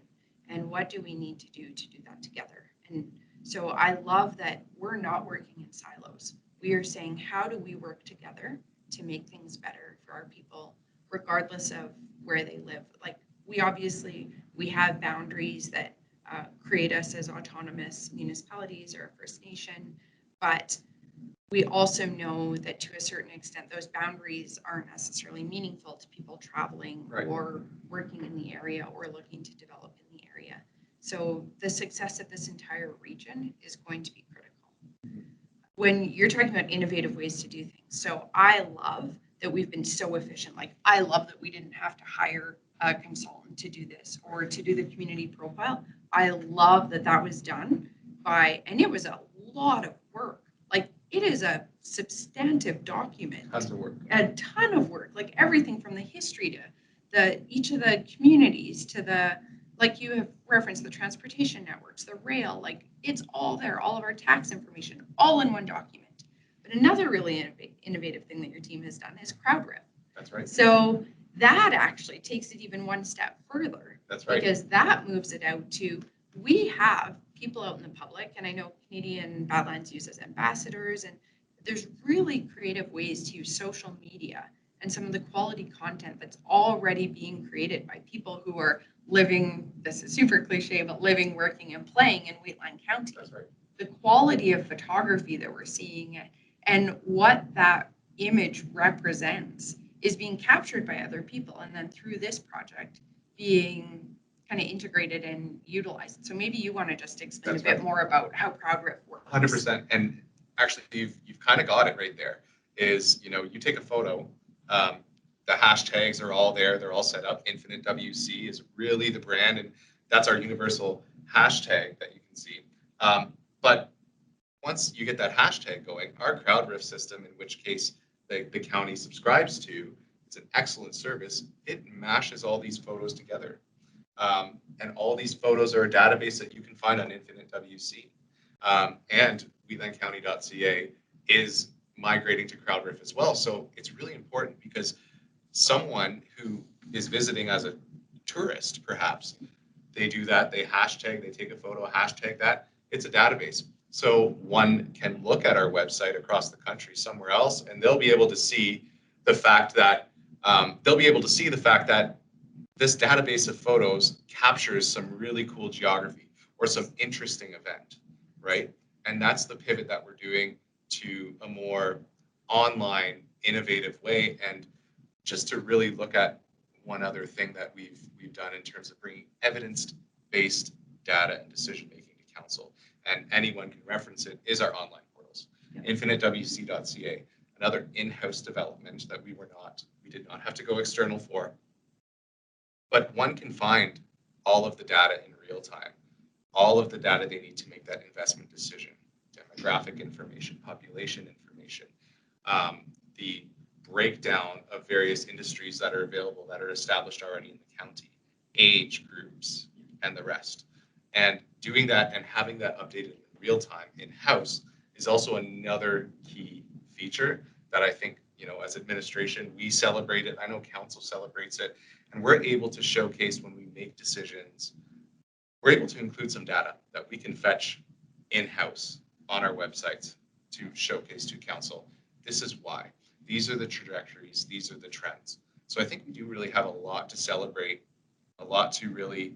and what do we need to do that together. And so I love that we're not working in silos. We are saying, how do we work together to make things better for our people, regardless of where they live? Like we have boundaries that create us as autonomous municipalities or a First Nation, but we also know that to a certain extent, those boundaries aren't necessarily meaningful to people traveling or working in the area or looking to develop in the area. So the success of this entire region is going to be critical. When you're talking about innovative ways to do things, so I love that we've been so efficient. Like, I love that we didn't have to hire a consultant to do this or to do the community profile. I love that that was done and it was a lot of work. Like, it is a substantive document. Tons of work. A ton of work, like everything from the history to each of the communities to like you have referenced, the transportation networks, the rail, like it's all there, all of our tax information, all in one document. But another really innovative thing that your team has done is CrowdRiff. That's right. So that actually takes it even one step further. That's right. Because that moves it out to, we have people out in the public, and I know Canadian Badlands uses ambassadors, and there's really creative ways to use social media and some of the quality content that's already being created by people who are living, this is super cliche, but living, working, and playing in Wheatland County. That's right. The quality of photography that we're seeing and what that image represents is being captured by other people, and then through this project being kind of integrated and utilized. So maybe you want to just explain That's a bit right. more about how CrowdRiff works. 100%. And actually, you've kind of got it right there. Is, you take a photo, the hashtags are all there, they're all set up. Infinite WC is really the brand, and that's our universal hashtag that you can see. But once you get that hashtag going, our CrowdRiff system, in which case the county subscribes to, it's an excellent service. It mashes all these photos together. And all these photos are a database that you can find on Infinite WC. And wheatlandcounty.ca is migrating to CrowdRiff as well. So it's really important because someone who is visiting as a tourist, perhaps, they do that, they hashtag, they take a photo, hashtag that, it's a database. So one can look at our website across the country somewhere else, and they'll be able to see the fact that this database of photos captures some really cool geography or some interesting event, right? And that's the pivot that we're doing to a more online, innovative way. And just to really look at one other thing that we've done in terms of bringing evidence-based data and decision-making to council, and anyone can reference it, is our online portals. Yeah. InfiniteWC.ca, another in-house development that we did not have to go external for. But one can find all of the data in real time, all of the data they need to make that investment decision, demographic information, population information, the breakdown of various industries that are available that are established already in the county, age groups, and the rest. And doing that and having that updated in real time in-house is also another key feature that I think, as administration, we celebrate it. I know council celebrates it. And we're able to showcase when we make decisions, we're able to include some data that we can fetch in-house on our websites to showcase to council. This is why. These are the trajectories. These are the trends. So I think we do really have a lot to celebrate, a lot to really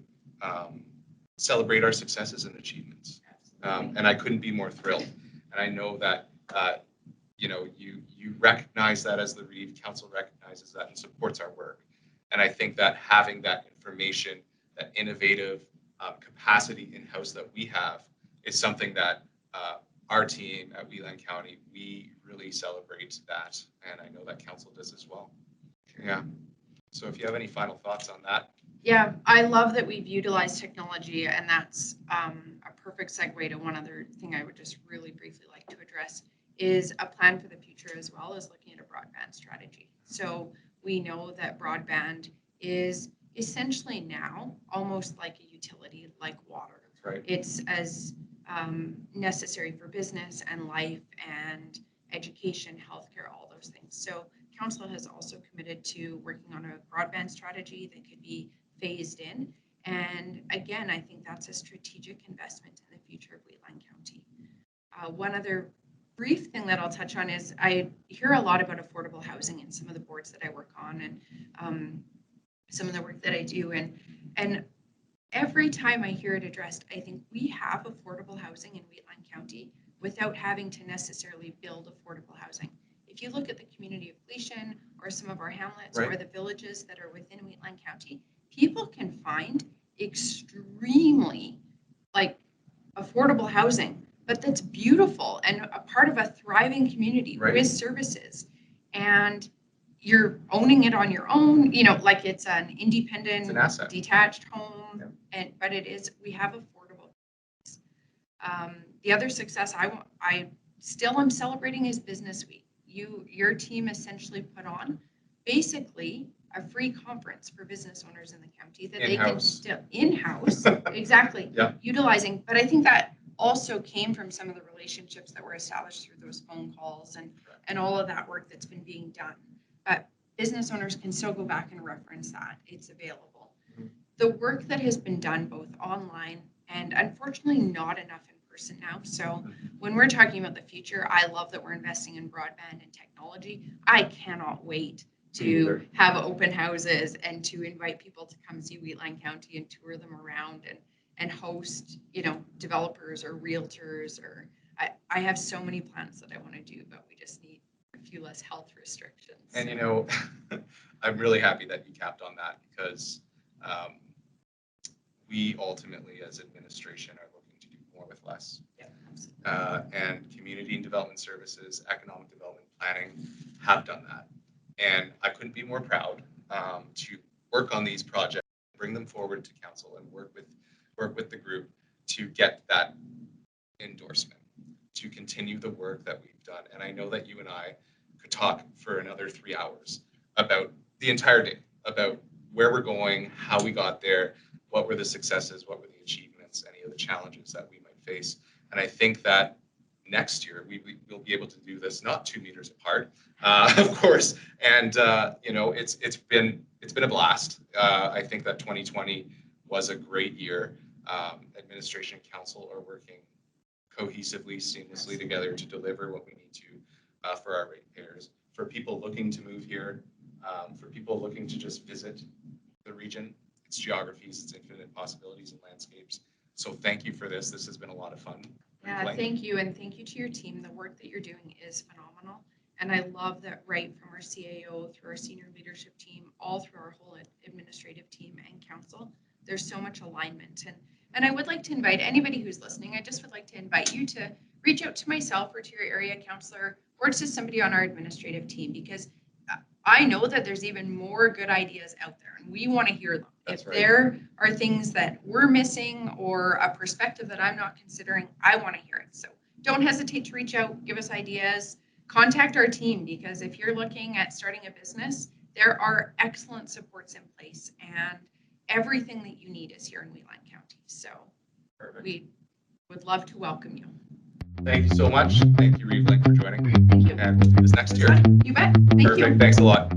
celebrate our successes and achievements. And I couldn't be more thrilled. And I know that you recognize that as the Reeve Council recognizes that and supports our work. And I think that having that information, that innovative capacity in-house that we have is something that our team at Wheatland County, we really celebrate that. And I know that council does as well. Yeah. So if you have any final thoughts on that. Yeah, I love that we've utilized technology, and that's a perfect segue to one other thing I would just really briefly like to address is a plan for the future as well as looking at a broadband strategy. So we know that broadband is essentially now almost like a utility, like water. That's right. It's as necessary for business and life and education, healthcare, all those things. So council has also committed to working on a broadband strategy that could be phased in. And again, I think that's a strategic investment in the future of Wheatland County. One other brief thing that I'll touch on is I hear a lot about affordable housing in some of the boards that I work on and some of the work that I do. And every time I hear it addressed, I think we have affordable housing in Wheatland County without having to necessarily build affordable housing. If you look at the community of Gleason or some of our hamlets or the villages that are within Wheatland County, people can find extremely affordable housing, but that's beautiful and a part of a thriving community with services. And you're owning it on your own, you know, like it's an It's independent, an asset. detached home, Yeah. but it is, we have affordable. The other success I still am celebrating is Business Week. Your team essentially put on basically a free conference for business owners in the county that they can In-house. still in-house, exactly, Yeah. utilizing. But I think that also came from some of the relationships that were established through those phone calls and all of that work that's been being done. But business owners can still go back and reference that. It's available. Mhm. The work that has been done both online and unfortunately not enough in person now. So when we're talking about the future, I love that we're investing in broadband and technology. I cannot wait Me to either. have open houses and to invite people to come see Wheatland County and tour them around and host, you know, developers or realtors or I have so many plans that I want to do, but we just need a few less health restrictions. And you know, I'm really happy that you capped on that because we ultimately, as administration, are looking to do more with less. Yeah, absolutely. And community and development services, economic development planning have done that. And I couldn't be more proud to work on these projects, bring them forward to council, and work with the group to get that endorsement, to continue the work that we've done. And I know that you and I could talk for another 3 hours about the entire day, about where we're going, how we got there, what were the successes, what were the achievements, any of the challenges that we might face. And I think that next year we'll be able to do this not 2 meters apart, of course. And you know, it's been a blast. I think that 2020 was a great year. Administration and council are working cohesively, seamlessly together to deliver what we need to for our ratepayers, for people looking to move here, for people looking to just visit the region, its geographies, its infinite possibilities and landscapes. So thank you for this. This has been a lot of fun. Yeah, thank you. And thank you to your team. The work that you're doing is phenomenal. And I love that right from our CAO through our senior leadership team, all through our whole administrative team and council, there's so much alignment. And I would like to invite anybody who's listening, I just would like to invite you to reach out to myself or to your area councillor or to somebody on our administrative team, because I know that there's even more good ideas out there and we want to hear them. That's if right. there are things that we're missing or a perspective that I'm not considering, I want to hear it. So don't hesitate to reach out, give us ideas, contact our team, because if you're looking at starting a business, there are excellent supports in place and everything that you need is here in Wheatland County. So Perfect. we would love to welcome you. Thank you so much. Thank you, Reeve, for joining me. Thank you. And we'll do this next year. You bet. Thank you. Perfect. Thanks a lot.